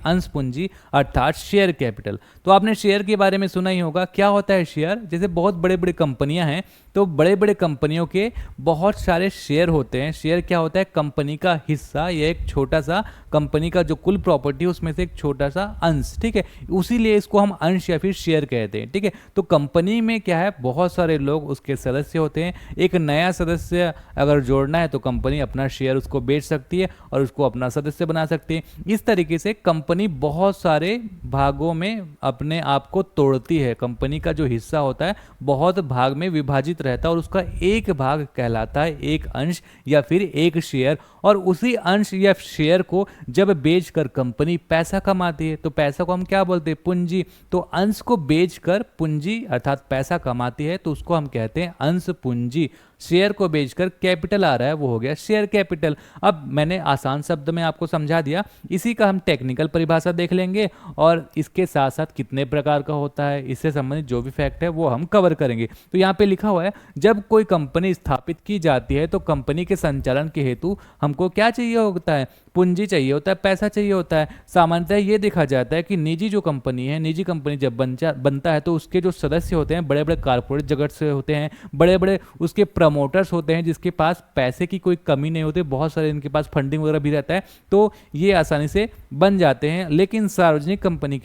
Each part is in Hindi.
अंश पूंजी अर्थात शेयर कैपिटल। तो आपने शेयर के बारे में सुना ही होगा। क्या होता है शेयर? जैसे बहुत बड़े बड़े कंपनियां हैं तो बड़े बड़े कंपनियों के बहुत सारे शेयर होते हैं। शेयर क्या होता है? कंपनी का हिस्सा या एक छोटा सा कंपनी का जो कुल प्रॉपर्टी है उसमें से एक छोटा सा अंश, ठीक है। उसी लिए इसको हम अंश या फिर शेयर कहते हैं, ठीक है। तो कंपनी में क्या है, बहुत सारे लोग उसके सदस्य होते हैं। एक नया सदस्य अगर जोड़ना है तो कंपनी अपना शेयर उसको बेच सकती है और उसको अपना सदस्य बना सकती है। इस तरीके से कंपनी बहुत सारे भागों में अपने आप को तोड़ती है। कंपनी का जो हिस्सा होता है बहुत भाग में विभाजित रहता है और उसका एक भाग कहलाता है एक अंश या फिर एक शेयर। और उसी अंश या शेयर को जब बेचकर कंपनी पैसा कमाती है तो पैसा को हम क्या बोलते हैं? पूंजी। तो अंश को बेचकर पूंजी अर्थात पैसा कमाती है तो उसको हम कहते हैं अंश पूंजी। शेयर को बेचकर कैपिटल आ रहा है वो हो गया शेयर कैपिटल। अब मैंने आसान शब्द में आपको समझा दिया। इसी का हम टेक्निकल परिभाषा देख लेंगे और इसके साथ साथ कितने प्रकार का होता है इससे संबंधित जो भी फैक्ट है वो हम कवर करेंगे। तो यहाँ पे लिखा हुआ है जब कोई कंपनी स्थापित की जाती है तो कंपनी के संचालन के हेतु हमको क्या चाहिए होता है? पूंजी चाहिए होता है, पैसा चाहिए होता है। सामान्यतः ये देखा जाता है कि निजी जो कंपनी है, निजी कंपनी जब बनता है तो उसके जो सदस्य होते हैं बड़े बड़े कारपोरेट जगत से होते हैं, बड़े बड़े उसके प्रमोटर्स होते हैं जिसके पास पैसे की कोई कमी नहीं होती, बहुत सारे इनके पास फंडिंग वगैरह भी रहता है तो ये आसानी से बन जाते हैं। लेकिन सार्वजनिक कंपनी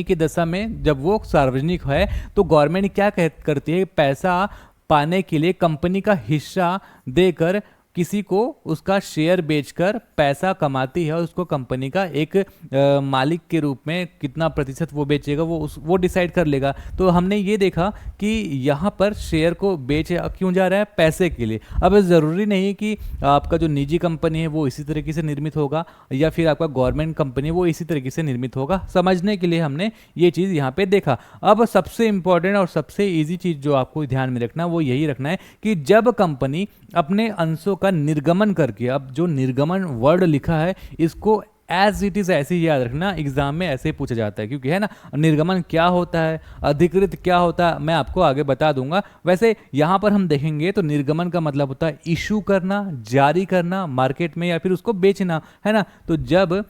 की दशा में जब वो सार्वजनिक है तो गवर्नमेंट क्या करती है? पैसा पाने के लिए कंपनी का हिस्सा देकर किसी को उसका शेयर बेचकर पैसा कमाती है और उसको कंपनी का एक मालिक के रूप में कितना प्रतिशत वो बेचेगा वो डिसाइड कर लेगा। तो हमने ये देखा कि यहाँ पर शेयर को बेच क्यों जा रहा है? पैसे के लिए। अब ज़रूरी नहीं कि आपका जो निजी कंपनी है वो इसी तरीके से निर्मित होगा या फिर आपका गवर्नमेंट कंपनी वो इसी तरीके से निर्मित होगा। समझने के लिए हमने ये चीज़ यहाँ पे देखा। अब सबसे इंपॉर्टेंट और सबसे ईजी चीज़ जो आपको ध्यान में रखना वो यही रखना है कि जब कंपनी अपने अंशों का निर्गमन करके, अब जो निर्गमन वर्ड लिखा है इसको एज इट इज ऐसे ही याद रखना, एग्जाम में ऐसे ही पूछा जाता है क्योंकि है ना, निर्गमन क्या होता है, अधिकृत क्या होता है, मैं आपको आगे बता दूंगा। वैसे यहां पर हम देखेंगे तो निर्गमन का मतलब होता है इशू करना, जारी करना मार्केट में या फिर उसको बेचना, है ना। तो जब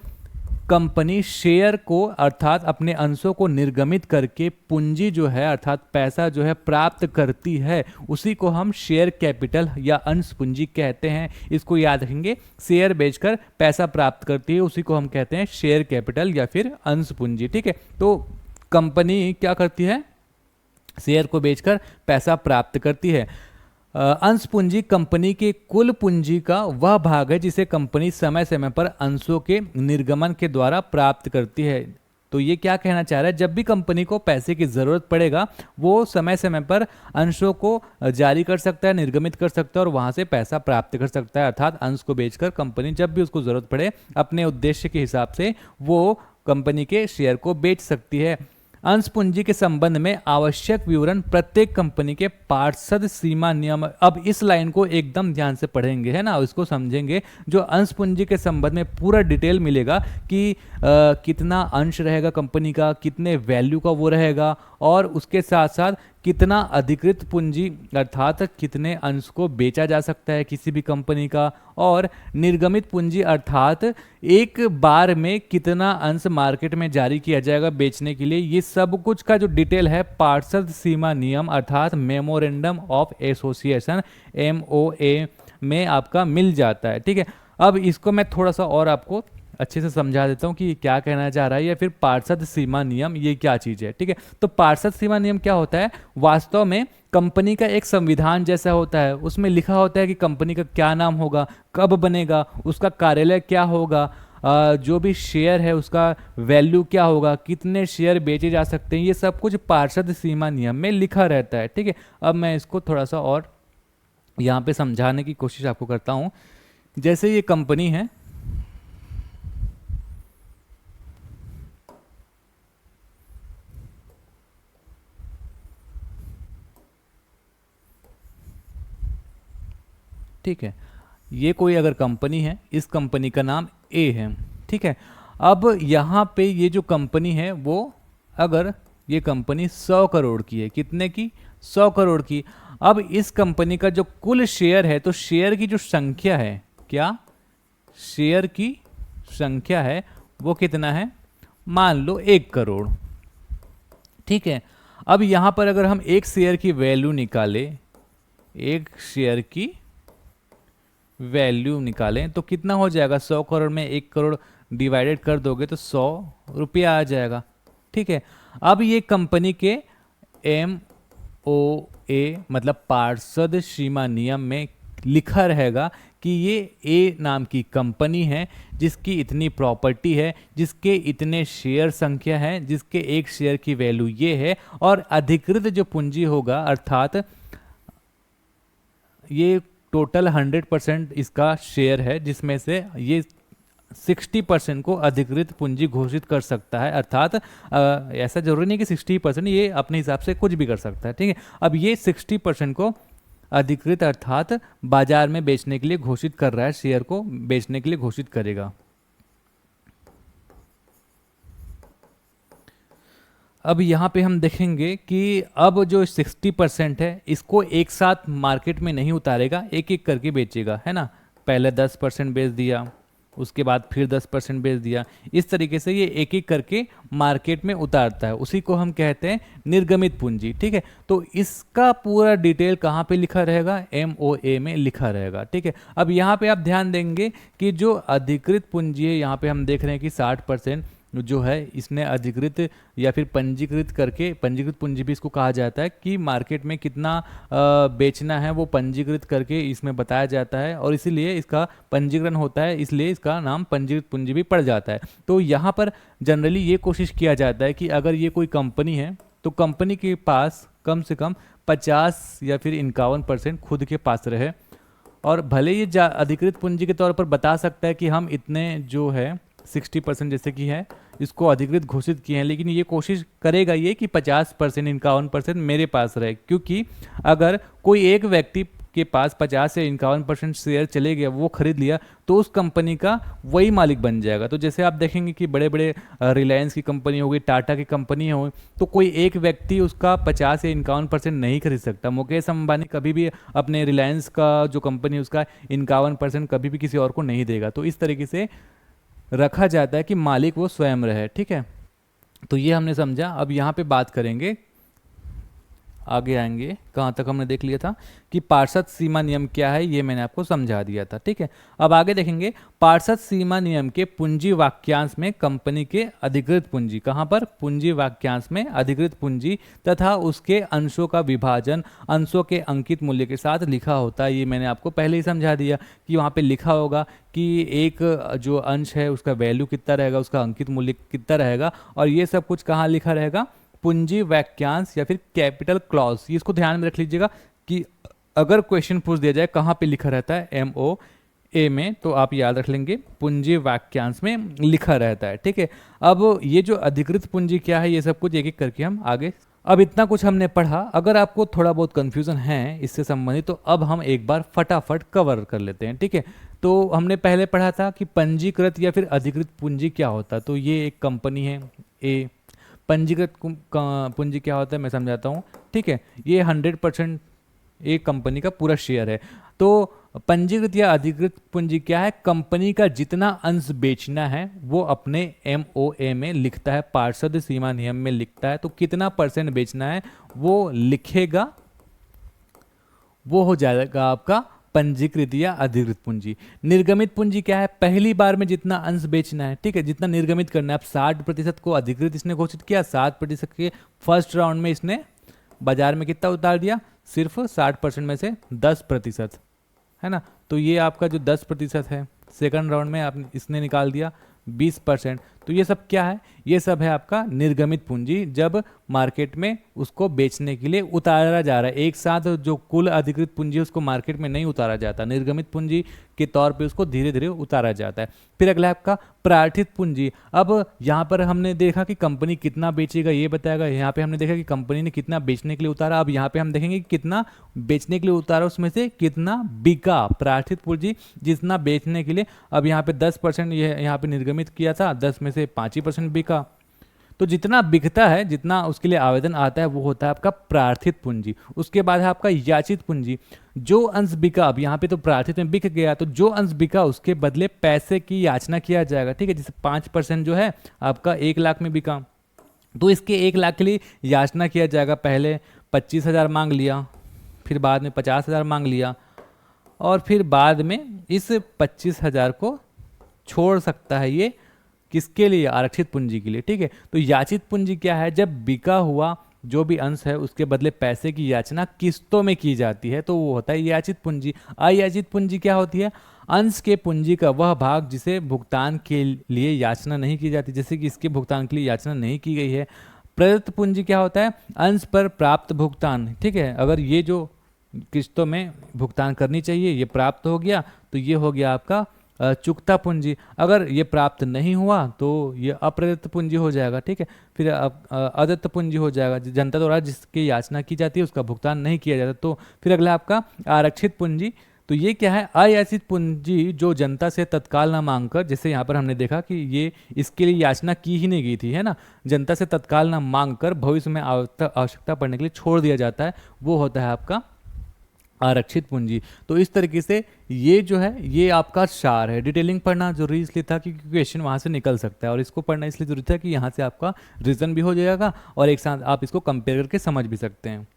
कंपनी शेयर को अर्थात अपने अंशों को निर्गमित करके पूंजी जो है अर्थात पैसा जो है प्राप्त करती है उसी को हम शेयर कैपिटल या अंश पूंजी कहते हैं। इसको याद रखेंगे, शेयर बेचकर पैसा प्राप्त करती है उसी को हम कहते हैं शेयर कैपिटल या फिर अंश पूंजी, ठीक है। तो कंपनी क्या करती है? शेयर को बेचकर पैसा प्राप्त करती है। अंश पूंजी कंपनी के कुल पूंजी का वह भाग है जिसे कंपनी समय समय पर अंशों के निर्गमन के द्वारा प्राप्त करती है। तो ये क्या कहना चाह रहा है? जब भी कंपनी को पैसे की जरूरत पड़ेगा वो समय समय पर अंशों को जारी कर सकता है, निर्गमित कर सकता है और वहां से पैसा प्राप्त कर सकता है। अर्थात अंश को बेचकर कंपनी जब भी उसको जरूरत पड़े अपने उद्देश्य के हिसाब से वो कंपनी के शेयर को बेच सकती है। अंश पूंजी के संबंध में आवश्यक विवरण प्रत्येक कंपनी के पार्षद सीमा नियम। अब इस लाइन को एकदम ध्यान से पढ़ेंगे, है ना, इसको समझेंगे। जो अंश पूंजी के संबंध में पूरा डिटेल मिलेगा कि कितना अंश रहेगा कंपनी का, कितने वैल्यू का वो रहेगा और उसके साथ साथ कितना अधिकृत पूंजी अर्थात कितने अंश को बेचा जा सकता है किसी भी कंपनी का, और निर्गमित पूंजी अर्थात एक बार में कितना अंश मार्केट में जारी किया जाएगा बेचने के लिए। ये सब कुछ का जो डिटेल है पार्षद सीमा नियम अर्थात मेमोरेंडम ऑफ एसोसिएशन MOA में आपका मिल जाता है, ठीक है। अब इसको मैं थोड़ा सा और आपको अच्छे से समझा देता हूँ कि क्या कहना चाह रहा है या फिर पार्षद सीमा नियम ये क्या चीज़ है, ठीक है। तो पार्षद सीमा नियम क्या होता है? वास्तव में कंपनी का एक संविधान जैसा होता है, उसमें लिखा होता है कि कंपनी का क्या नाम होगा, कब बनेगा, उसका कार्यालय क्या होगा, जो भी शेयर है उसका वैल्यू क्या होगा, कितने शेयर बेचे जा सकते हैं, ये सब कुछ पार्षद सीमा नियम में लिखा रहता है, ठीक है। अब मैं इसको थोड़ा सा और यहाँ पे समझाने की कोशिश आपको करता हूँ। जैसे ये कंपनी है, ठीक है, ये कोई अगर कंपनी है, इस कंपनी का नाम A है, ठीक है। अब यहाँ पे ये जो कंपनी है वो अगर ये कंपनी 100 करोड़ की है, कितने की? 100 करोड़ की। अब इस कंपनी का जो कुल शेयर है तो शेयर की जो संख्या है, क्या? शेयर की संख्या है वो कितना है, मान लो 1 करोड़। ठीक है, अब यहाँ पर अगर हम एक शेयर की वैल्यू निकालें, एक शेयर की वैल्यू निकालें तो कितना हो जाएगा, 100 करोड़ में 1 करोड़ डिवाइडेड कर दोगे तो 100 रुपया आ जाएगा। ठीक है, अब ये कंपनी के MOA मतलब पार्षद सीमा नियम में लिखा रहेगा कि ये ए नाम की कंपनी है जिसकी इतनी प्रॉपर्टी है, जिसके इतने शेयर संख्या है, जिसके एक शेयर की वैल्यू ये है, और अधिकृत जो पूंजी होगा अर्थात ये टोटल 100% इसका शेयर है जिसमें से ये 60% को अधिकृत पूंजी घोषित कर सकता है। अर्थात ऐसा जरूरी नहीं कि 60%, ये अपने हिसाब से कुछ भी कर सकता है। ठीक है, अब ये 60% को अधिकृत अर्थात बाजार में बेचने के लिए घोषित कर रहा है, शेयर को बेचने के लिए घोषित करेगा। अब यहाँ पे हम देखेंगे कि अब जो 60% है इसको एक साथ मार्केट में नहीं उतारेगा, एक एक करके बेचेगा, है ना। पहले 10% बेच दिया, उसके बाद फिर 10% बेच दिया, इस तरीके से ये एक एक करके मार्केट में उतारता है। उसी को हम कहते हैं निर्गमित पूंजी। ठीक है, तो इसका पूरा डिटेल कहाँ पे लिखा रहेगा, MOA में लिखा रहेगा। ठीक है, अब यहाँ पे आप ध्यान देंगे कि जो अधिकृत पूंजी है, यहाँ पे हम देख रहे हैं कि 60% जो है इसने अधिकृत या फिर पंजीकृत करके, पंजीकृत पूंजी भी इसको कहा जाता है, कि मार्केट में कितना बेचना है वो पंजीकृत करके इसमें बताया जाता है, और इसीलिए इसका पंजीकरण होता है, इसलिए इसका नाम पंजीकृत पूंजी भी पड़ जाता है। तो यहाँ पर जनरली ये कोशिश किया जाता है कि अगर ये कोई कंपनी है तो कंपनी के पास कम से कम 50 या फिर 51% खुद के पास रहे, और भले ये अधिकृत पूंजी के तौर पर बता सकता है कि हम इतने जो है 60% जैसे कि है इसको अधिकृत घोषित किए हैं, लेकिन ये कोशिश करेगा ये कि 50% 51% मेरे पास रहे, क्योंकि अगर कोई एक व्यक्ति के पास 50 से 51% शेयर चले गया, वो खरीद लिया, तो उस कंपनी का वही मालिक बन जाएगा। तो जैसे आप देखेंगे कि बड़े बड़े रिलायंस की कंपनी हो गई, टाटा की कंपनी हो, तो कोई एक व्यक्ति उसका 50 से 51% नहीं खरीद सकता। मुकेश अंबानी कभी भी अपने रिलायंस का जो कंपनी उसका 51% कभी भी किसी और को नहीं देगा। तो इस तरीके से रखा जाता है कि मालिक वो स्वयं रहे। ठीक है, तो ये हमने समझा। अब यहाँ पे बात करेंगे, आगे आएंगे, कहाँ तक हमने देख लिया था कि पार्षद सीमा नियम क्या है, ये मैंने आपको समझा दिया था। ठीक है, अब आगे देखेंगे पार्षद सीमा नियम के पूंजी वाक्यांश में कंपनी के अधिकृत पूंजी, कहाँ पर, पूंजी वाक्यांश में अधिकृत पूंजी तथा उसके अंशों का विभाजन अंशों के अंकित मूल्य के साथ लिखा होता है। ये मैंने आपको पहले ही समझा दिया कि वहाँ पे लिखा होगा कि एक जो अंश है उसका वैल्यू कितना रहेगा, उसका अंकित मूल्य कितना रहेगा, और ये सब कुछ कहाँ लिखा रहेगा, पूंजी वाक्यांश या फिर कैपिटल क्लॉज। इसको ध्यान में रख लीजिएगा कि अगर क्वेश्चन पूछ दिया जाए कहाँ पे लिखा रहता है MOA में, तो आप याद रख लेंगे पूंजी वाक्यांश में लिखा रहता है। ठीक है, अब ये जो अधिकृत पूंजी क्या है, ये सब कुछ एक एक करके हम आगे, अब इतना कुछ हमने पढ़ा। अगर आपको थोड़ा बहुत कंफ्यूजन है इससे संबंधित, तो अब हम एक बार फटाफट कवर कर लेते हैं। ठीक है, तो हमने पहले पढ़ा था कि पंजीकृत या फिर अधिकृत पूंजी क्या होता है। तो ये एक कंपनी है A, पंजीकृत पूंजी क्या होता है मैं समझाता हूँ। ठीक है, ये 100% एक कंपनी का पूरा शेयर है। तो पंजीकृत या अधिकृत पूंजी क्या है, कंपनी का जितना अंश बेचना है वो अपने MOA में लिखता है, पार्षद सीमा नियम में लिखता है। तो कितना % बेचना है वो लिखेगा, वो हो जाएगा आपका पंजीकृत या अधिकृत पूंजी। निर्गमित पूंजी क्या है, पहली बार में जितना अंश बेचना है, ठीक है, जितना निर्गमित करना है। अब 60% को अधिकृत इसने घोषित किया, 60% के फर्स्ट राउंड में इसने बाजार में कितना उतार दिया, सिर्फ 60% में से 10%, है ना। तो ये आपका जो 10% है, सेकंड राउंड में आप इसने निकाल दिया 20%। तो ये सब क्या है, ये सब है आपका निर्गमित पूंजी, जब मार्केट में उसको बेचने के लिए उतारा जा रहा है। एक साथ जो कुल अधिकृत पूंजी उसको मार्केट में नहीं उतारा जाता, निर्गमित पूंजी के तौर पे उसको धीरे धीरे उतारा जाता है। फिर अगला आपका प्रार्थित पूंजी। अब यहाँ पर हमने देखा कि कंपनी कितना बेचेगा ये बताएगा, यहाँ पे हमने देखा कि कंपनी ने कितना बेचने के लिए उतारा। अब यहाँ पे हम देखेंगे कि कितना बेचने के लिए उतारा, उसमें से कितना बिका। प्रार्थित पूंजी जितना बेचने के लिए, अब यहाँ पे 10% ये यहाँ पे निर्गमित किया था, 10 में से 5% बिका। तो जितना बिकता है, जितना उसके लिए आवेदन आता है, वो होता है आपका प्रार्थित पूंजी। उसके बाद है आपका याचित पूंजी। जो अंश बिका, अब यहाँ पे तो प्रार्थित में बिक गया, तो जो अंश बिका उसके बदले पैसे की याचना किया जाएगा, ठीक है। जैसे 5% जो है आपका 1 लाख में बिका, तो इसके 1 लाख के लिए याचना किया जाएगा। पहले 25,000 मांग लिया, फिर बाद में 50,000 मांग लिया, और फिर बाद में इस 25,000 को छोड़ सकता है ये, किसके लिए? आरक्षित पूंजी के लिए, ठीक है। तो याचित पूंजी क्या है? जब बिका हुआ जो भी अंश है उसके बदले पैसे की याचना किस्तों में की जाती है, तो वो होता है याचित पूंजी। अयाचित पूंजी क्या होती है? अंश के पूंजी का वह भाग जिसे भुगतान के लिए याचना नहीं की जाती, जैसे कि इसके भुगतान के लिए याचना नहीं की गई है। प्रदत्त पूंजी क्या होता है? अंश पर प्राप्त भुगतान, ठीक है। अगर ये जो किस्तों में भुगतान करनी चाहिए ये प्राप्त हो गया, तो ये हो गया आपका चुकता पूंजी। अगर ये प्राप्त नहीं हुआ तो ये अप्रदत्त पूंजी हो जाएगा, ठीक है। फिर अदत्त पूंजी हो जाएगा, जनता द्वारा जिसकी याचना की जाती है उसका भुगतान नहीं किया जाता। तो फिर अगला आपका आरक्षित पूंजी। तो ये क्या है? अयाचित पूंजी, जो जनता से तत्काल ना मांगकर, जैसे यहाँ पर हमने देखा कि ये इसके लिए याचना की ही नहीं गई थी, है ना, जनता से तत्काल ना मांगकर भविष्य में आवश्यकता पड़ने के लिए छोड़ दिया जाता है, वो होता है आपका आरक्षित पूंजी। तो इस तरीके से ये जो है ये आपका सार है। डिटेलिंग पढ़ना जरूरी इसलिए था क्योंकि क्वेश्चन वहाँ से निकल सकता है, और इसको पढ़ना इसलिए जरूरी था कि यहाँ से आपका रीजन भी हो जाएगा और एक साथ आप इसको कंपेयर करके समझ भी सकते हैं।